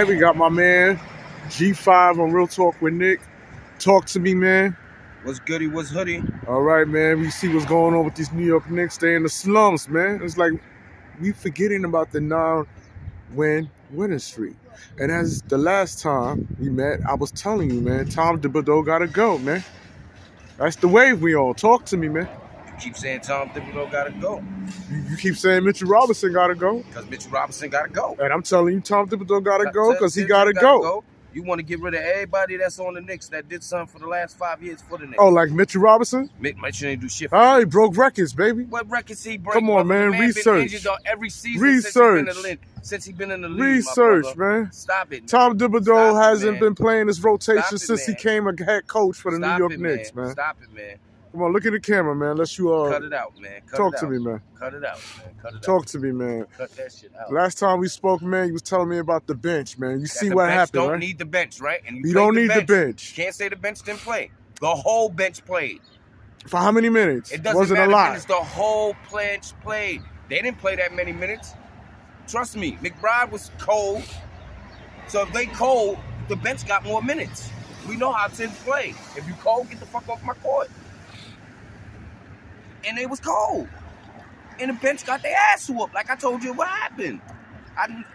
right, we got my man G5 on Real Talk with Nick. Talk to me, man. What's goody? What's hoodie? All right, man. We see what's going on with these New York Knicks. They in the slums, man. It's like we forgetting about the winning streak. And as the last time we met, I was telling you, man, Thibodeau gotta go, man. That's the wave we on. Talk to me, man. You keep saying Thibodeau gotta go. You keep saying Mitchell Robinson gotta go. Because Mitchell Robinson gotta go. And I'm telling you, Thibodeau gotta go because he gotta go. You want to get rid of everybody that's on the Knicks that did something for the last 5 years for the Knicks. Oh, like Mitchell Robinson? Mitchell ain't do shit. Oh, he broke records, baby. What records he break? Come on, man. Research. Every season Research. since he been in the league. Research, man. Stop it. Thibodeau hasn't been playing his rotation since he came a head coach for the New York Knicks, man. Stop it, man. Come on, look at the camera, man. Let's cut it out, man. Talk to me, man. Cut it out, man. Cut it out. Talk to me, man. Cut that shit out. Last time we spoke, man, you was telling me about the bench, man. You see what happened, right? Don't need the bench, right? And you don't need the bench. You can't say the bench didn't play. The whole bench played. For how many minutes? It doesn't Wasn't matter. a lot. It's the whole bench played. They didn't play that many minutes. Trust me, McBride was cold. So if they cold, the bench got more minutes. We know how teams play. If you cold, get the fuck off my court. And they was cold. And the bench got their ass whooped. Like I told you what happened.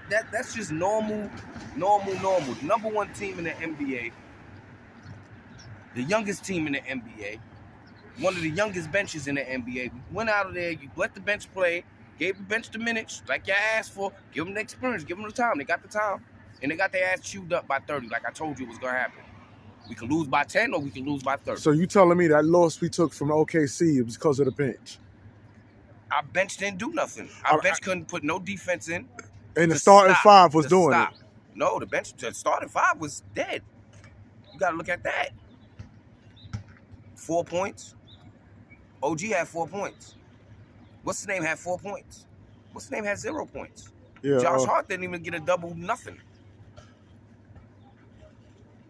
That's just normal. The number one team in the NBA. The youngest team in the NBA. One of the youngest benches in the NBA. We went out of there. You let the bench play. Gave the bench the minutes like you asked for. Give them the experience. Give them the time. They got the time. And they got their ass chewed up by 30 like I told you it was going to happen. We can lose by 10 or we can lose by 30. So you telling me that loss we took from OKC was because of the bench? Our bench didn't do nothing. Our bench couldn't put no defense in. And the starting five was doing it. No, the starting five was dead. You got to look at that. 4 points. OG had 4 points. What's his name had 4 points? What's his name had 0 points? Yeah, Josh Hart didn't even get a double nothing.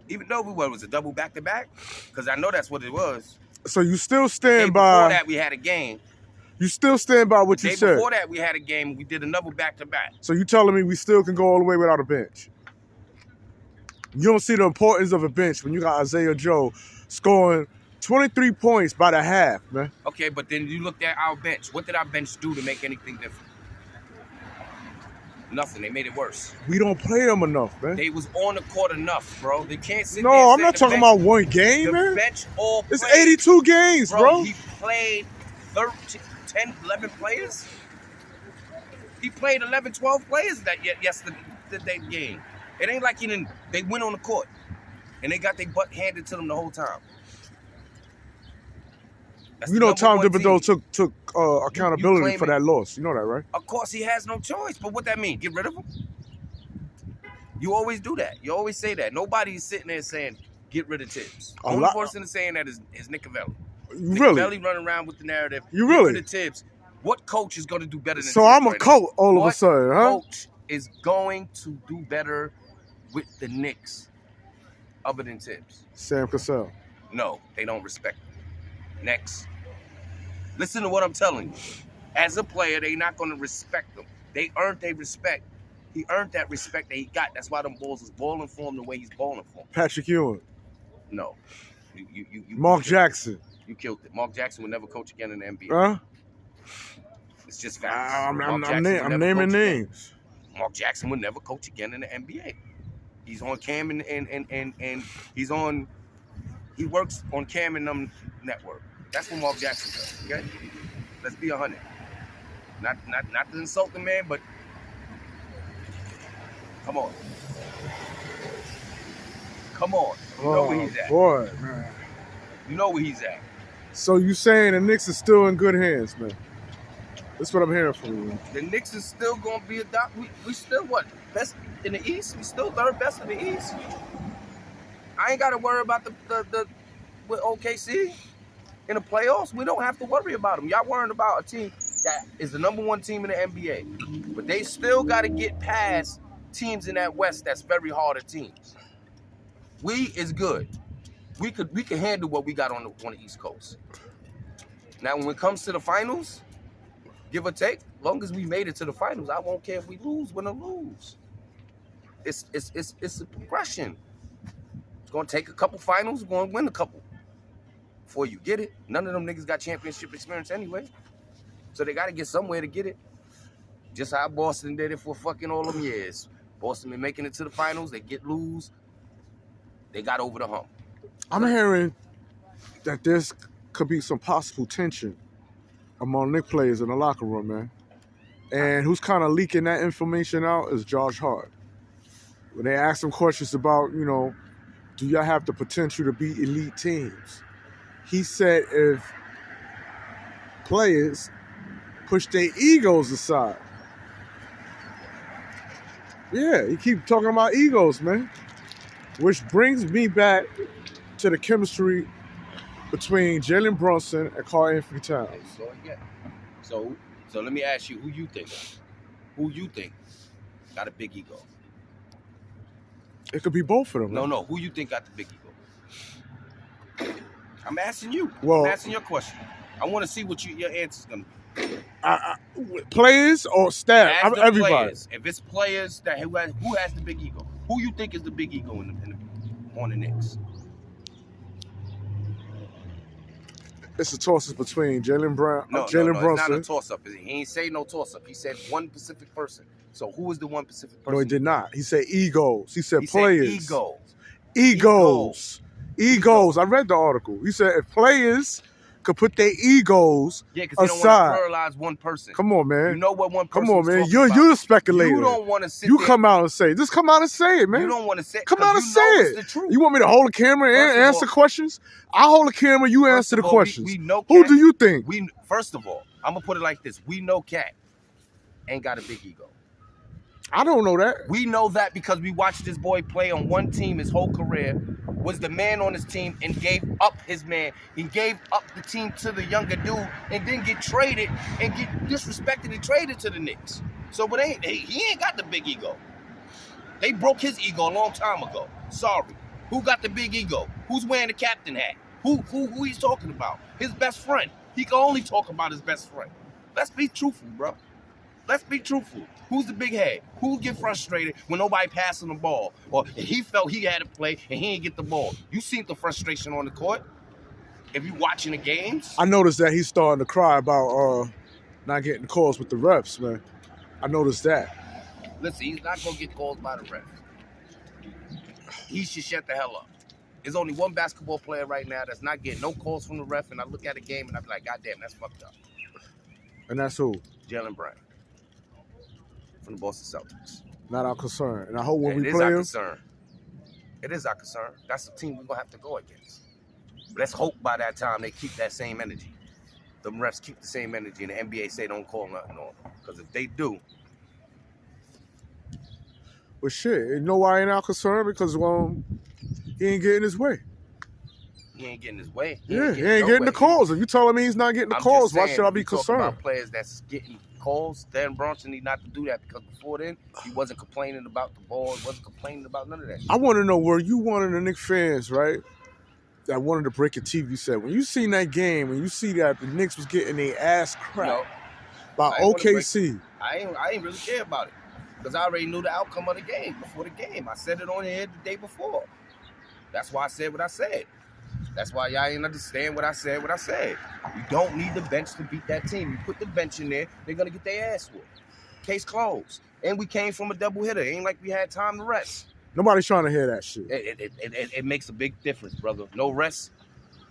Even though it was a double back-to-back, because I know that's what it was. So you still stand by... Before that, we had a game. You still stand by what you said? Before that, we had a game. We did another back-to-back. So you telling me we still can go all the way without a bench? You don't see the importance of a bench when you got Isaiah Joe scoring 23 points by the half, man. Okay, but then you looked at our bench. What did our bench do to make anything different? Nothing. They made it worse. We don't play them enough, man. They was on the court enough, bro. They can't sit there. No, I'm not talking about one game, man. The bench all played. It's 82 games, bro. He played 10, 11 players. He played 11, 12 players yesterday game. It ain't like they went on the court and they got their butt handed to them the whole time. You know Thibodeau took accountability for that loss. You know that, right? Of course he has no choice. But what that mean? Get rid of him? You always do that. You always say that. Nobody's sitting there saying, get rid of Thibs. The only person saying that is Nick Cavelli. Really? Cavelli running around with the narrative. You really? Get rid of Thibs. What coach is going to do better than So I'm a coach all of a sudden, huh? What coach is going to do better with the Knicks other than Thibs? Sam Cassell. No, they don't respect him. Next. Listen to what I'm telling you. As a player, they're not going to respect him. They earned their respect. He earned that respect that he got. That's why them balls is balling for him the way he's balling for him. Patrick Ewing. No. Mark Jackson. You killed it. Mark Jackson would never coach again in the NBA. Huh? It's just facts. I'm naming names. Mark Jackson would never coach again in the NBA. He's on Cam and he's on. He works on Cam and them network. That's what Mark Jackson does. Okay, let's be 100. Not to insult the man, but come on. You know where he's at. Boy, man. You know where he's at. So you saying the Knicks is still in good hands, man? That's what I'm hearing from you, man. The Knicks is still gonna be we still what? Best in the East? We still third best in the East. I ain't gotta worry about the with OKC in the playoffs. We don't have to worry about them. Y'all worrying about a team that is the number one team in the NBA. But they still gotta get past teams in that West that's very harder teams. We is good. We can handle what we got on the East Coast. Now when it comes to the finals, give or take, as long as we made it to the finals, I won't care if we lose, win or lose. it's a progression. It's gonna take a couple finals. We're gonna win a couple before you get it. None of them niggas got championship experience anyway, so they got to get somewhere to get it. Just how Boston did it for fucking all them years. Boston been making it to the finals. They lose. They got over the hump. I'm hearing that there's could be some possible tension among Knicks players in the locker room, man. And who's kind of leaking that information out is Josh Hart. When they ask him questions about, do y'all have the potential to be elite teams? He said if players push their egos aside. Yeah, he keep talking about egos, man. Which brings me back to the chemistry between Jalen Brunson and Karl Anthony Towns. So let me ask you, who you think got a big ego? It could be both of them. No. Who you think got the big ego? I'm asking you. Well, I'm asking your question. I want to see what your answer's gonna be. Players or staff? Everybody. Players. If it's players who has the big ego, who you think is the big ego on the Knicks? It's a toss-up between Jalen Brunson. It's not a toss-up. He ain't say no toss-up. He said one specific person. So who is the one specific person? No, he did not. He said egos. He said players. Said Egos. I read the article. He said if players could put their egos aside. They don't want to pluralize one person. Come on, man. You know what one person Come on, man. You're the speculator. You don't want to sit You there. come out and say it. Just come out and say it, man. You don't want to say it. Come out and say it. The truth. You want me to hold the camera and answer questions? I hold the camera, you answer the questions. We know Who Cat, do you think? First of all, I'm going to put it like this. We know Cat ain't got a big ego. I don't know that. We know that because we watched this boy play on one team his whole career, was the man on his team, and gave up his man. He gave up the team to the younger dude and then get traded and get disrespected and traded to the Knicks. So he ain't got the big ego. They broke his ego a long time ago. Sorry. Who got the big ego? Who's wearing the captain hat? Who he's talking about? His best friend. He can only talk about his best friend. Let's be truthful, bro. Let's be truthful. Who's the big head? Who get frustrated when nobody passing the ball? Or he felt he had to play and he didn't get the ball. You seen the frustration on the court? If you watching the games? I noticed that he's starting to cry about not getting calls with the refs, man. I noticed that. Listen, he's not going to get called by the refs. He should shut the hell up. There's only one basketball player right now that's not getting no calls from the ref, and I look at a game and I be like, God damn, that's fucked up. And that's who? Jalen Brown. From the Boston Celtics. Not our concern. And I hope when we play play him. It is our concern. That's the team we're going to have to go against. But let's hope by that time they keep that same energy. The refs keep the same energy, and the NBA say don't call nothing on them. Because if they do. Well, shit. You know why ain't our concern? Because he ain't getting his way. He ain't getting his way. He ain't getting the calls. If you telling me he's not getting the calls, why should I be concerned? About players that's getting calls, Dan Brunson need not to do that because before then, he wasn't complaining about the ball. He wasn't complaining about none of that shit. I want to know, were you one of the Knicks fans, right, that wanted to break a TV set? When you seen that game, when you see that the Knicks was getting their ass cracked by OKC. I ain't really care about it because I already knew the outcome of the game before the game. I said it on here the day before. That's why I said what I said. That's why y'all ain't understand what I said. You don't need the bench to beat that team. You put the bench in there, they're going to get their ass whooped. Case closed. And we came from a double hitter. It ain't like we had time to rest. Nobody's trying to hear that shit. It makes a big difference, brother. No rest.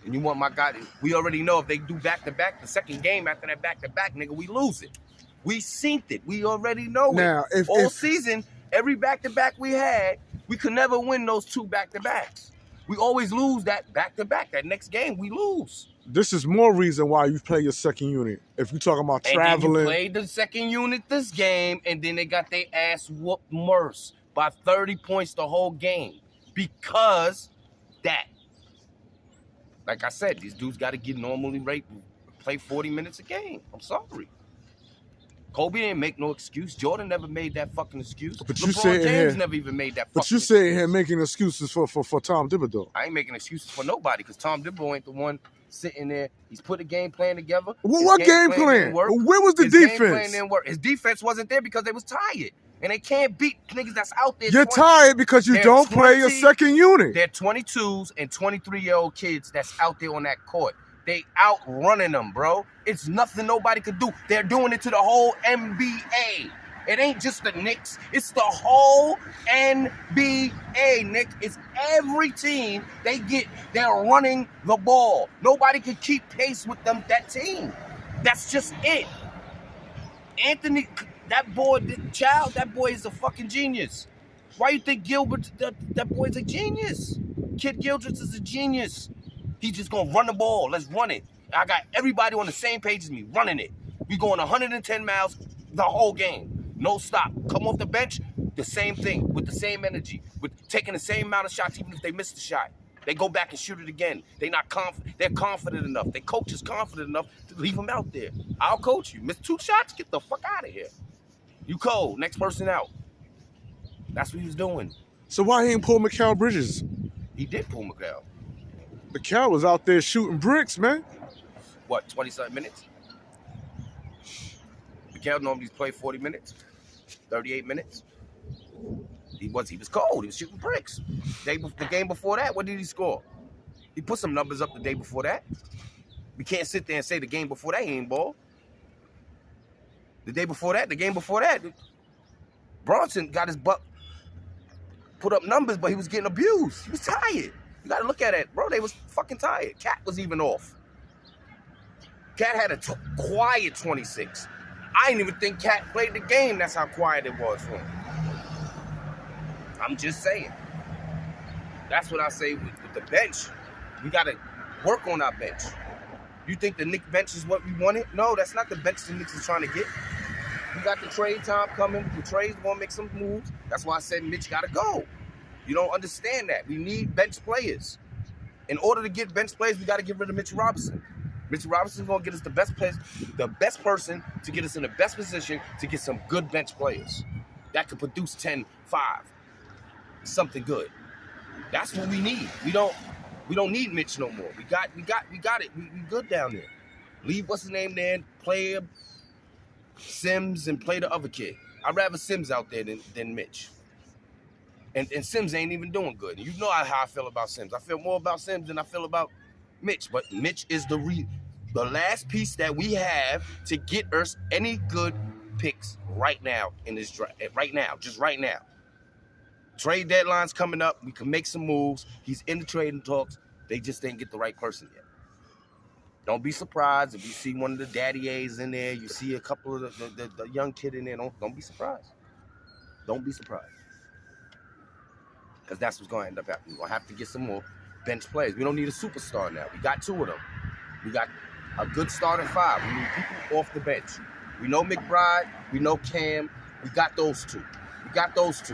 And you want my guy. We already know if they do back-to-back, the second game after that back-to-back, nigga, we lose it. We synced it. We already know now, it. All season, every back-to-back we had, we could never win those two back-to-backs. We always lose that back-to-back. That next game, we lose. This is more reason why you play your second unit. If you're talking about traveling. And then you played the second unit this game, and then they got their ass whooped worse by 30 points the whole game. Because that. Like I said, these dudes got to get normally rate, play 40 minutes a game. I'm sorry. Kobe didn't make no excuse. Jordan never made that fucking excuse. But LeBron James never even made that fucking excuse. But you sitting here making excuses for Tom Thibodeau. I ain't making excuses for nobody because Tom Thibodeau ain't the one sitting there. He's put a game plan together. Well, what game plan? Where was the defense? His defense wasn't there because they was tired. And they can't beat niggas that's out there. You're tired because you don't play your second unit. They're 22s and 23-year-old kids that's out there on that court. They outrunning them, bro. It's nothing nobody could do. They're doing it to the whole NBA. It ain't just the Knicks. It's the whole NBA, Nick. It's every team they're running the ball. Nobody can keep pace with them, that team. That's just it. Anthony, that boy is a fucking genius. Why you think Gilbert, that boy's a genius? Kid Gildress is a genius. He's just gonna run the ball. Let's run it. I got everybody on the same page as me, running it. We going 110 miles the whole game. No stop. Come off the bench, the same thing, with the same energy, with taking the same amount of shots, even if they miss the shot. They go back and shoot it again. They're confident enough. Their coach is confident enough to leave them out there. I'll coach you. Miss 2 shots, get the fuck out of here. You cold. Next person out. That's what he was doing. So why he ain't pull Mikal Bridges? He did pull Mikal. Mikal was out there shooting bricks, man. What, 20-something minutes? Mikal normally played 40 minutes, 38 minutes. He was cold. He was shooting bricks. The game before that, what did he score? He put some numbers up the day before that. We can't sit there and say the game before that he ain't ball. The game before that, Brunson got his butt, put up numbers, but he was getting abused. He was tired. You got to look at it, bro. They was fucking tired. Cat was even off. Cat had a quiet 26. I didn't even think Cat played the game. That's how quiet it was for him. I'm just saying. That's what I say with the bench. We got to work on our bench. You think the Knicks bench is what we wanted? No, that's not the bench the Knicks is trying to get. We got the trade time coming. The trade's going to make some moves. That's why I said Mitch got to go. You don't understand that. We need bench players. In order to get bench players, we got to get rid of Mitchell Robinson. Mitchell Robinson's going to get us the best players, the best person to get us in the best position to get some good bench players that could produce 10-5. Something good. That's what we need. We don't need Mitch no more. We got it. We good down there. Leave what's his name there, play Sims and play the other kid. I'd rather Sims out there than Mitch. And Sims ain't even doing good. You know how I feel about Sims. I feel more about Sims than I feel about Mitch. But Mitch is the last piece that we have to get us any good picks right now in this draft. Right now, just right now. Trade deadline's coming up. We can make some moves. He's in the trading talks. They just didn't get the right person yet. Don't be surprised if you see one of the daddy A's in there. You see a couple of the young kid in there. Don't be surprised. Don't be surprised. Because that's what's going to end up happening. We're going to have to get some more bench players. We don't need a superstar now. We got 2 of them. We got a good starting 5. We need people off the bench. We know McBride. We know Cam. We got those 2.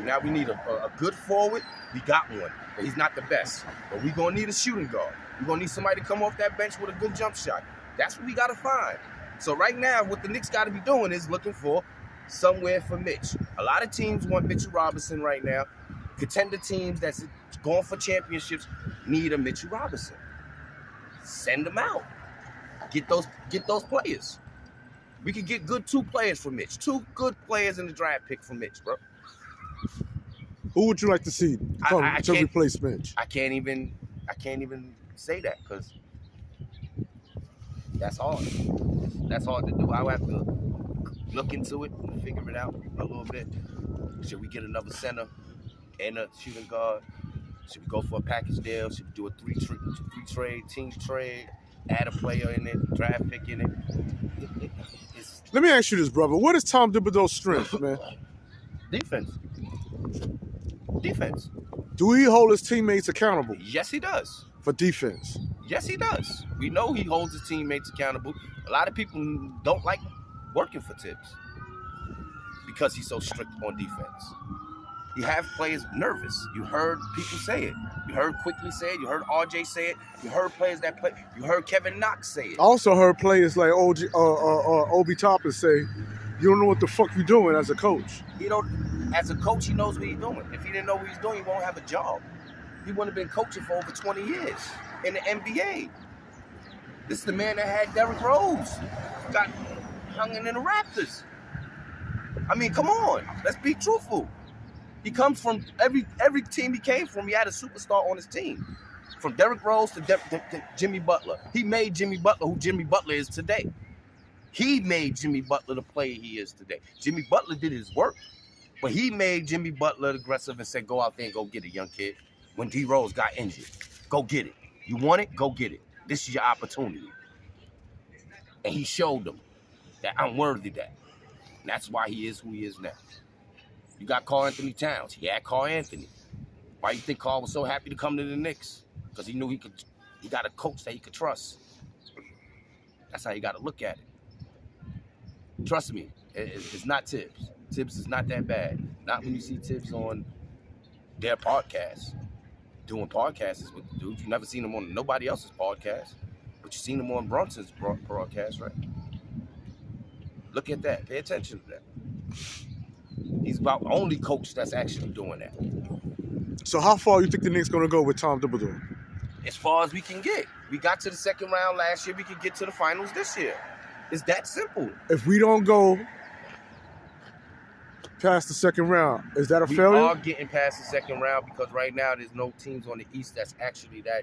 Now we need a good forward. We got one. But he's not the best. But we're going to need a shooting guard. We're going to need somebody to come off that bench with a good jump shot. That's what we got to find. So right now, what the Knicks got to be doing is looking for somewhere for Mitch. A lot of teams want Mitchell Robinson right now. Contender teams that's going for championships need a Mitchell Robinson. Send them out. Get those players. We could get good 2 players for Mitch. 2 good players in the draft pick for Mitch, bro. Who would you like to see come to replace Mitch? I can't even say that because that's hard. That's hard to do. I'll have to look into it and figure it out a little bit. Should we get another center and a shooting guard? Should we go for a package deal? Should we do a 3 team trade, add a player in it, draft pick in it? Let me ask you this, brother. What is Tom Thibodeau's strength, man? Defense. Do he hold his teammates accountable? Yes, he does. For defense? Yes, he does. We know he holds his teammates accountable. A lot of people don't like working for Thibs because he's so strict on defense. He have players nervous. You heard people say it. You heard Quickly say it. You heard RJ say it. You heard players that play. You heard Kevin Knox say it. I also heard players like Obi Toppin say, "You don't know what the fuck you're doing as a coach." As a coach, he knows what he's doing. If he didn't know what he's doing, he won't have a job. He wouldn't have been coaching for over 20 years in the NBA. This is the man that had Derrick Rose got hung in the Raptors. I mean, come on. Let's be truthful. He comes from every team he came from. He had a superstar on his team. From Derrick Rose to Jimmy Butler. He made Jimmy Butler who Jimmy Butler is today. He made Jimmy Butler the player he is today. Jimmy Butler did his work, but he made Jimmy Butler aggressive and said, go out there and go get it, young kid. When D Rose got injured, go get it. You want it? Go get it. This is your opportunity. And he showed them that I'm worthy of that. And that's why he is who he is now. You got Karl Anthony Towns. He had Karl Anthony. Why you think Karl was so happy to come to the Knicks? Because he knew he got a coach that he could trust. That's how you got to look at it. Trust me, it's not Thibs. Thibs is not that bad. Not when you see Thibs on their podcast, doing podcasts with the dude. You never seen him on nobody else's podcast, but you seen him on Brunson's broadcast, right? Look at that. Pay attention to that. He's about the only coach that's actually doing that. So how far you think the Knicks gonna go with Tom Thibodeau? As far as we can get. We got to the second round last year. We can get to the finals this year. It's that simple. If we don't go past the second round, is that a failure? We are getting past the second round because right now there's no teams on the East that's actually that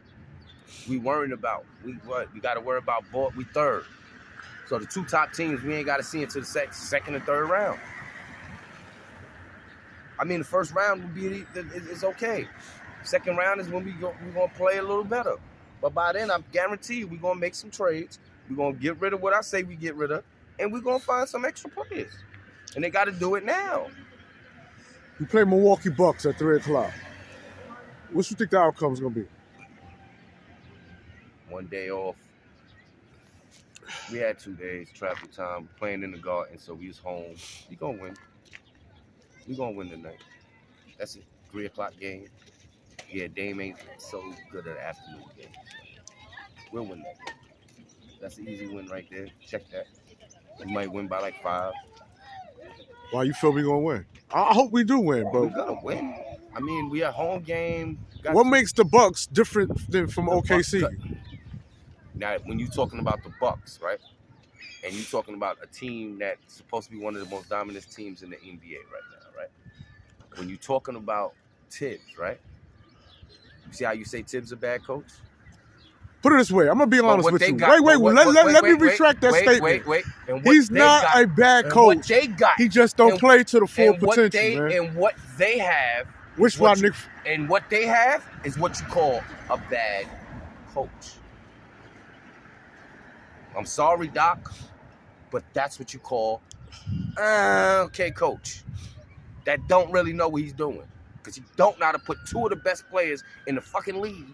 we worrying about. We got to worry about we third. So the two top teams we ain't got to see into the second and third round. I mean, the first round would be it's okay. Second round is when we're gonna play a little better. But by then, I guarantee you, we're gonna make some trades. We're going to get rid of what I say we get rid of, and we're going to find some extra players. And they got to do it now. You play Milwaukee Bucks at 3 o'clock. What you think the outcome's going to be? One day off. We had 2 days travel time, playing in the Garden, so we was home. We going to win. We going to win tonight. That's a 3 o'clock game. Yeah, Dame ain't so good at afternoon games. We'll win that game. That's an easy win right there. Check that. We might win by like 5. Why you feel we gonna win? I hope we do win, but we're gonna win. I mean, we at home game. What makes the Bucks different than from OKC? Now, when you're talking about the Bucks, right, and you're talking about a team that's supposed to be one of the most dominant teams in the NBA right now, right? When you're talking about Thibs, right? You see how you say Thibs a bad coach? Put it this way, I'm gonna be honest with you. Let me retract that statement. He's not a bad coach. What they got, he just don't play to the full potential, man. And what they have, and what they have is what you call a bad coach. I'm sorry, Doc, but that's what you call okay coach. That don't really know what he's doing because he don't know how to put two of the best players in the fucking league.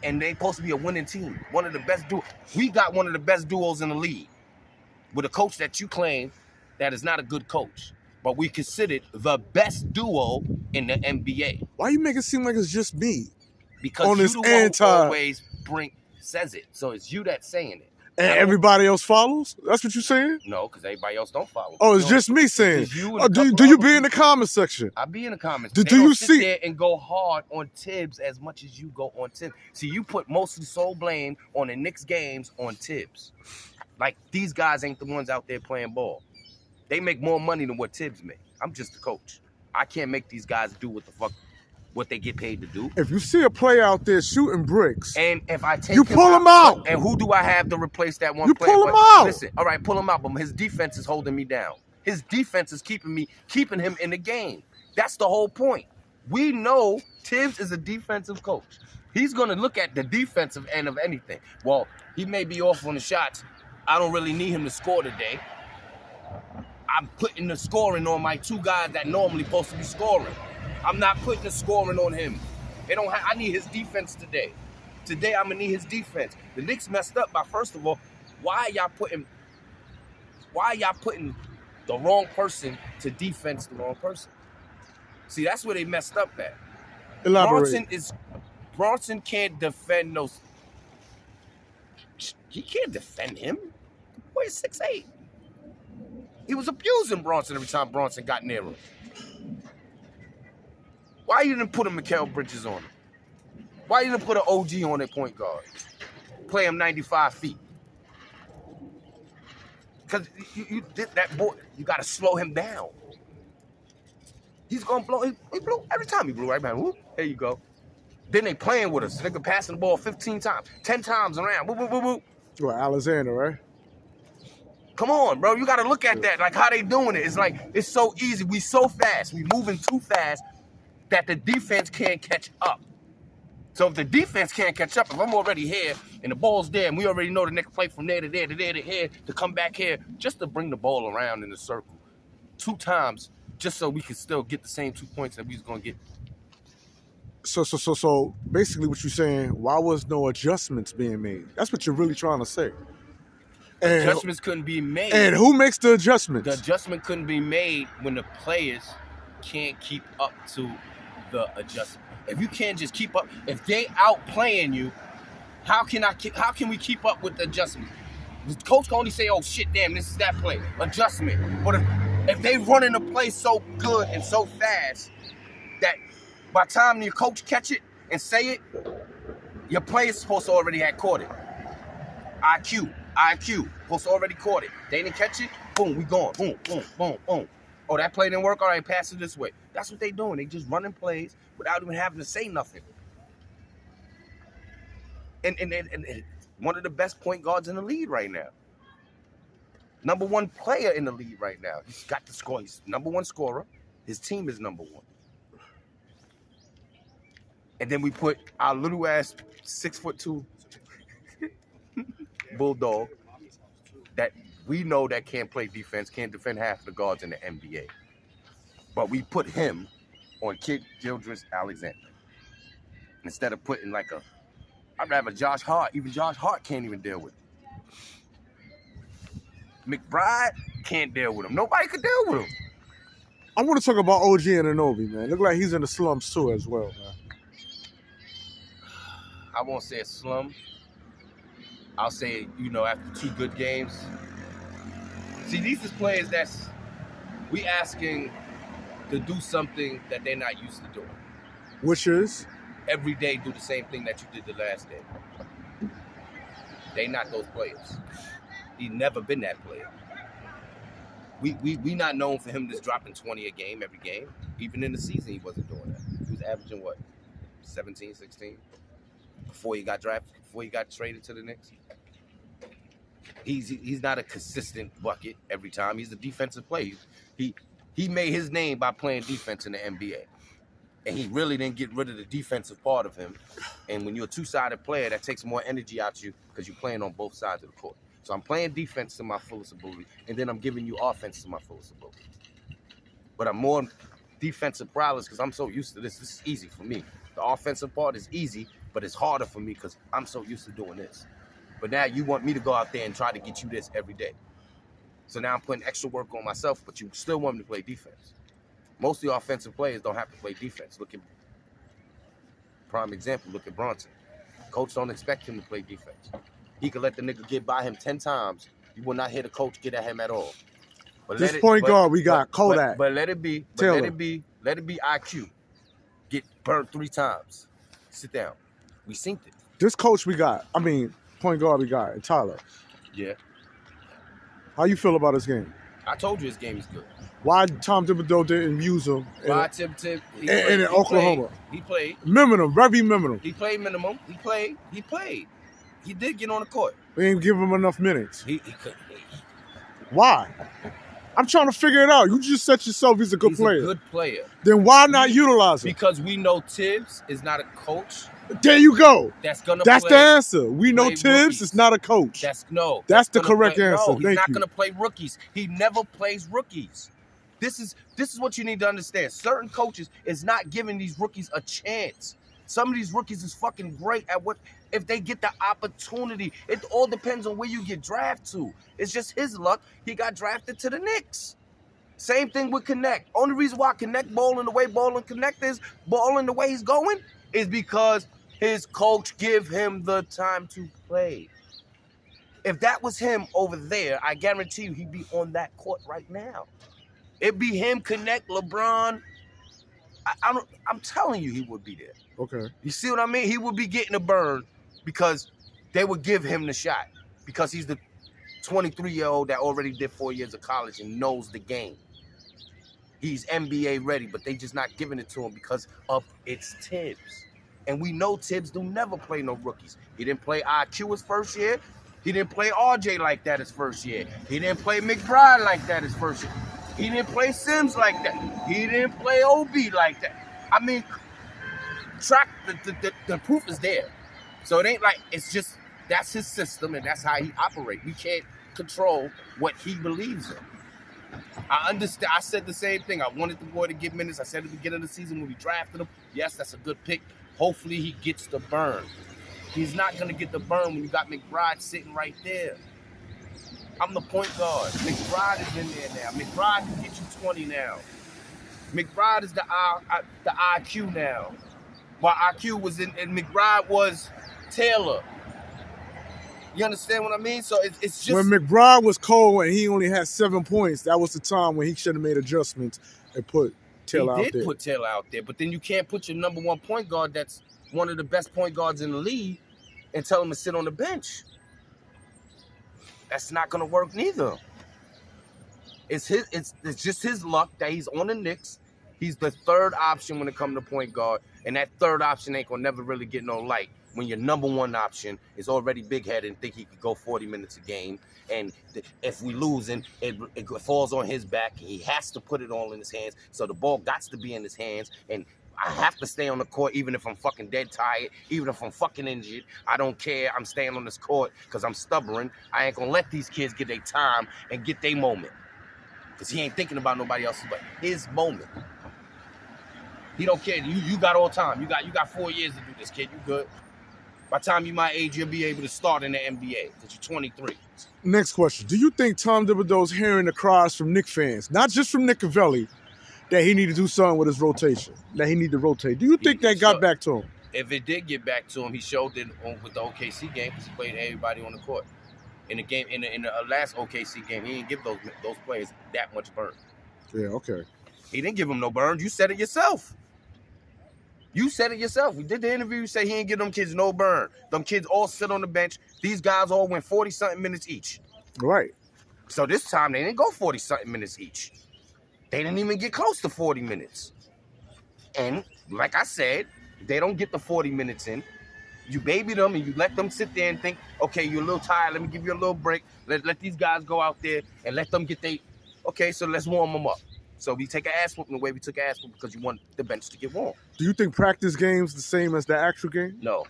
And they supposed to be a winning team. One of the best duos. We got one of the best duos in the league. With a coach that you claim that is not a good coach. But we considered the best duo in the NBA. Why you make it seem like it's just me? Because on you the one always says it. So it's you that's saying it. And everybody else follows? That's what you're saying? No, because everybody else don't follow. Oh, it's just me saying. Do you be in the comment section? I be in the comments. Do you see there and go hard on Thibs as much as you go on Thibs? See, you put most of the sole blame on the Knicks games on Thibs. Like, these guys ain't the ones out there playing ball. They make more money than what Thibs make. I'm just the coach. I can't make these guys do what they get paid to do. If you see a player out there shooting bricks, and if I take you pull him out. And who do I have to replace that one player? You pull him out. Listen, all right, pull him out, but his defense is holding me down. His defense is keeping him in the game. That's the whole point. We know Thibs is a defensive coach. He's going to look at the defensive end of anything. Well, he may be off on the shots. I don't really need him to score today. I'm putting the scoring on my two guys that normally supposed to be scoring. I'm not putting the scoring on him. I need his defense today. Today, I'm going to need his defense. The Knicks messed up by, first of all, why y'all putting the wrong person to defense the wrong person? See, that's where they messed up at. Elaborate. Brunson can't defend those. He can't defend him. The boy is 6'8". He was abusing Brunson every time Brunson got near him. Why you didn't put a Mikal Bridges on him? Why you didn't put an OG on their point guard? Play him 95 feet. Because you did that boy, you got to slow him down. He's gonna blow. He blew every time. He blew right back. Whoop, there you go. Then they playing with us. Nigga passing the ball 15 times, 10 times around. Whoop, whoop, whoop, whoop. Well, Alexander, right? Come on, bro. You got to look at that. Like how they doing it. It's like it's so easy. We so fast. We moving too fast that the defense can't catch up. So if the defense can't catch up, if I'm already here and the ball's there and we already know the next play from there to there to there to here to come back here just to bring the ball around in the circle 2 times just so we can still get the same 2 points that we was gonna get. So basically what you're saying, why was no adjustments being made? That's what you're really trying to say. And, Adjustments couldn't be made. and who makes the adjustments? The adjustment couldn't be made when the players can't keep up to the adjustment. If you can't just keep up, if they outplaying you, how can we keep up with the adjustment? The coach can only say, "Oh shit, damn, this is that play, adjustment." But if they running the play so good and so fast that by the time your coach catch it and say it, your player's supposed to already have caught it. IQ, supposed to already caught it. They didn't catch it, boom, we gone, boom, boom, boom, boom. Oh, that play didn't work. All right, pass it this way. That's what they doing. They just running plays without even having to say nothing. And one of the best point guards in the league right now. Number 1 player in the league right now. He's got the score. He's number 1 scorer. His team is number 1. And then we put our little ass 6'2" bulldog that we know that can't play defense, can't defend half the guards in the NBA. But we put him on Kid Gildress Alexander. Instead of putting like I'd rather Josh Hart. Even Josh Hart can't even deal with him. McBride can't deal with him. Nobody could deal with him. I want to talk about OG Anunoby, man. Look like he's in the slums too as well, man. I won't say a slum. I'll say, after 2 good games. See, these is players that's we asking to do something that they're not used to doing. Which is? Every day do the same thing that you did the last day. They not those players. He never been that player. We not known for him just dropping 20 a game every game. Even in the season, he wasn't doing that. He was averaging what? 17, 16? Before he got drafted, before he got traded to the Knicks. He's not a consistent bucket every time. He's a defensive player. He made his name by playing defense in the NBA. And he really didn't get rid of the defensive part of him. And when you're a 2-sided player, that takes more energy out of you because you're playing on both sides of the court. So I'm playing defense to my fullest ability, and then I'm giving you offense to my fullest ability. But I'm more defensive prowess because I'm so used to this. This is easy for me. The offensive part is easy, but it's harder for me because I'm so used to doing this. But now you want me to go out there and try to get you this every day. So now I'm putting extra work on myself, but you still want me to play defense. Most of the offensive players don't have to play defense. Look at, prime example, look at Brunson. Coach don't expect him to play defense. He could let the nigga get by him 10 times. You will not hear the coach get at him at all. But This point guard, we got Kodak. But let it be, let it be IQ. Get burnt 3 times. Sit down. We synced it. This coach point guard we got, Tyler. Yeah. How you feel about his game? I told you his game is good. Why Tom Thibodeau didn't use him in Oklahoma? He played. Minimum, very minimum. He played minimum. He played. He did get on the court. We didn't give him enough minutes. He couldn't. Why? I'm trying to figure it out. You just said yourself he's a good player. He's a good player. Then why not utilize him? Because we know Thibs is not a coach. There you go. That's the answer. We know Thibs is not a coach. That's the correct answer. No, he's not going to play rookies. He never plays rookies. This is what you need to understand. Certain coaches is not giving these rookies a chance. Some of these rookies is fucking great at what if they get the opportunity. It all depends on where you get drafted to. It's just his luck. He got drafted to the Knicks. Same thing with Connect. Only reason why Connect balling the way balling Connect is balling the way he's going is because his coach give him the time to play. If that was him over there, I guarantee you he'd be on that court right now. It'd be him, Connect, LeBron. I'm telling you he would be there. Okay. You see what I mean? He would be getting a burn because they would give him the shot because he's the 23-year-old that already did 4 years of college and knows the game. He's NBA ready, but they just not giving it to him because of it's Thibs. And we know Thibs do never play no rookies. He didn't play IQ his first year. He didn't play RJ like that his first year. He didn't play McBride like that his first year. He didn't play Sims like that. He didn't play OB like that. I mean, the proof is there. So it ain't like, it's just, that's his system and that's how he operates. We can't control what he believes in. I understand. I said the same thing. I wanted the boy to get minutes. I said at the beginning of the season when we drafted him, yes, that's a good pick. Hopefully he gets the burn. He's not going to get the burn when you got McBride sitting right there. I'm the point guard. McBride is in there now. McBride can get you 20 now. McBride is the IQ now. While IQ was in, and McBride was Taylor. You understand what I mean? So it's just... When McBride was cold and he only had 7 points, that was the time when he should have made adjustments and put Taylor out there. He did put Taylor out there, but then you can't put your number one point guard that's one of the best point guards in the league and tell him to sit on the bench. That's not going to work neither. It's just his luck that he's on the Knicks. He's the third option when it comes to point guard, and that third option ain't going to never really get no light when your number one option is already big-headed and think he could go 40 minutes a game. And if we losing, it falls on his back. He has to put it all in his hands. So the ball got to be in his hands. And I have to stay on the court even if I'm fucking dead tired, even if I'm fucking injured. I don't care. I'm staying on this court because I'm stubborn. I ain't going to let these kids get their time and get their moment. Because he ain't thinking about nobody else's but his moment. He don't care. You got all time. You got 4 years to do this, kid. You good. By the time you my age, you'll be able to start in the NBA because you're 23. Next question. Do you think Tom Thibodeau's hearing the cries from Knicks fans, not just from Nick Cavelli, that he need to do something with his rotation, that he need to rotate? Do you think that got back to him? If it did get back to him, he showed it with the OKC game because he played everybody on the court. In the game, in the last OKC game, he didn't give those players that much burn. Yeah, okay. He didn't give them no burn. You said it yourself. You said it yourself. We did the interview. You said he didn't give them kids no burn. Them kids all sit on the bench. These guys all went 40-something minutes each. Right. So this time, they didn't go 40-something minutes each. They didn't even get close to 40 minutes. And like I said, they don't get the 40 minutes in. You baby them and you let them sit there and think, okay, you're a little tired. Let me give you a little break. Let these guys go out there and let them get okay, so let's warm them up. So we take an ass whooping the way we took an ass whooping because you want the bench to get warm. Do you think practice games the same as the actual game? No.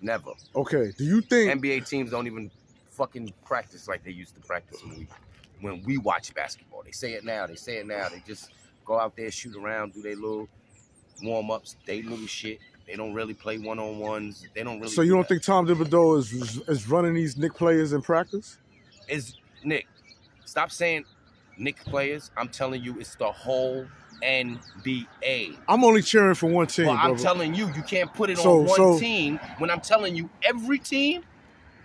Never. Okay. Do you think NBA teams don't even fucking practice like they used to practice when we watch basketball? They say it now. They just go out there, shoot around, do their little warm-ups, they little shit. They don't really play one-on-ones. They don't really. So you don't think Tom Thibodeau is running these Knicks players in practice? Nick, stop saying Knicks players. I'm telling you, it's the whole NBA. I'm only cheering for one team. Well, I'm telling you, you can't put it on one team when I'm telling you every team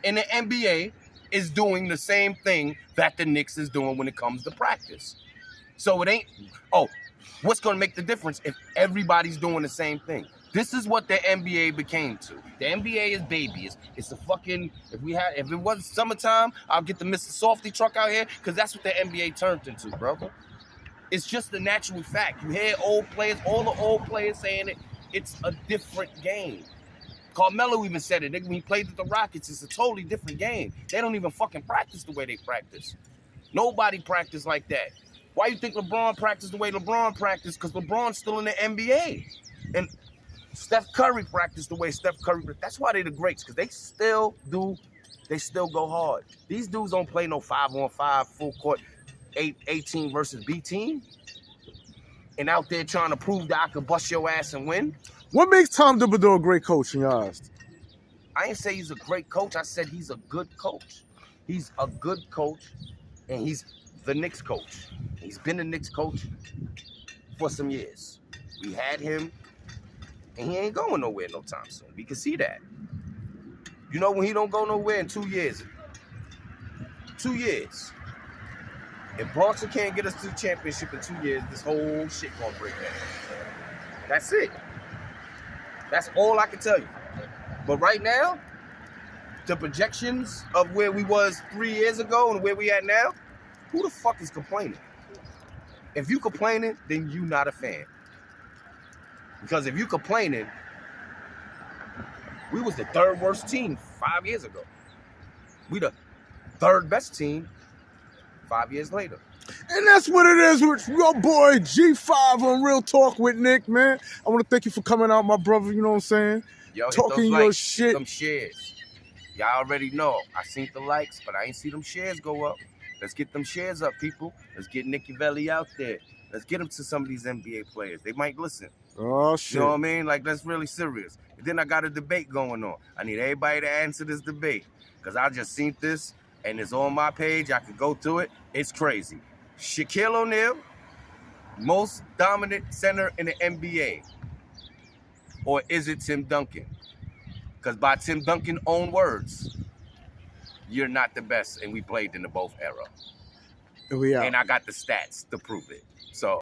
in the NBA is doing the same thing that the Knicks is doing when it comes to practice. So it ain't, what's going to make the difference if everybody's doing the same thing? This is what the NBA became to. The NBA is baby. It's a fucking, if it wasn't summertime, I'll get the Mr. Softy truck out here because that's what the NBA turned into, brother. It's just the natural fact. You hear old players, all the old players saying it. It's a different game. Carmelo even said it. When he played with the Rockets, it's a totally different game. They don't even fucking practice the way they practice. Nobody practice like that. Why you think LeBron practiced the way LeBron practiced? Because LeBron's still in the NBA. And Steph Curry practiced the way Steph Curry. That's why they're the greats, because they still go hard. These dudes don't play no 5-on-5 full court 18 versus B team. And out there trying to prove that I could bust your ass and win. What makes Tom Thibodeau a great coach in your eyes? I didn't say he's a great coach. I said he's a good coach. He's a good coach, and he's the Knicks coach. He's been the Knicks coach for some years. We had him, and he ain't going nowhere no time soon. We can see that. You know when he don't go nowhere in 2 years? 2 years. If Brunson can't get us to the championship in 2 years, this whole shit gonna break down. That's it. That's all I can tell you. But right now, the projections of where we was 3 years ago and where we at now, who the fuck is complaining? If you complaining, then you not a fan. Because if you complaining, we was the third worst team 5 years ago. We the third best team 5 years later. And that's what it is with your boy G5 on Real Talk with Nick, man. I want to thank you for coming out, my brother, you know what I'm saying? Yo, Talking your shit. Them shares. Y'all already know. I seen the likes, but I ain't see them shares go up. Let's get them shares up, people. Let's get Nicky Velli out there. Let's get him to some of these NBA players. They might listen. Oh, shit. You know what I mean? Like, that's really serious. And then I got a debate going on. I need everybody to answer this debate. Because I just seen this, and it's on my page. I can go to it. It's crazy. Shaquille O'Neal, most dominant center in the NBA. Or is it Tim Duncan? Because by Tim Duncan's own words, you're not the best, and we played in the both era. And we out. And I got the stats to prove it. So.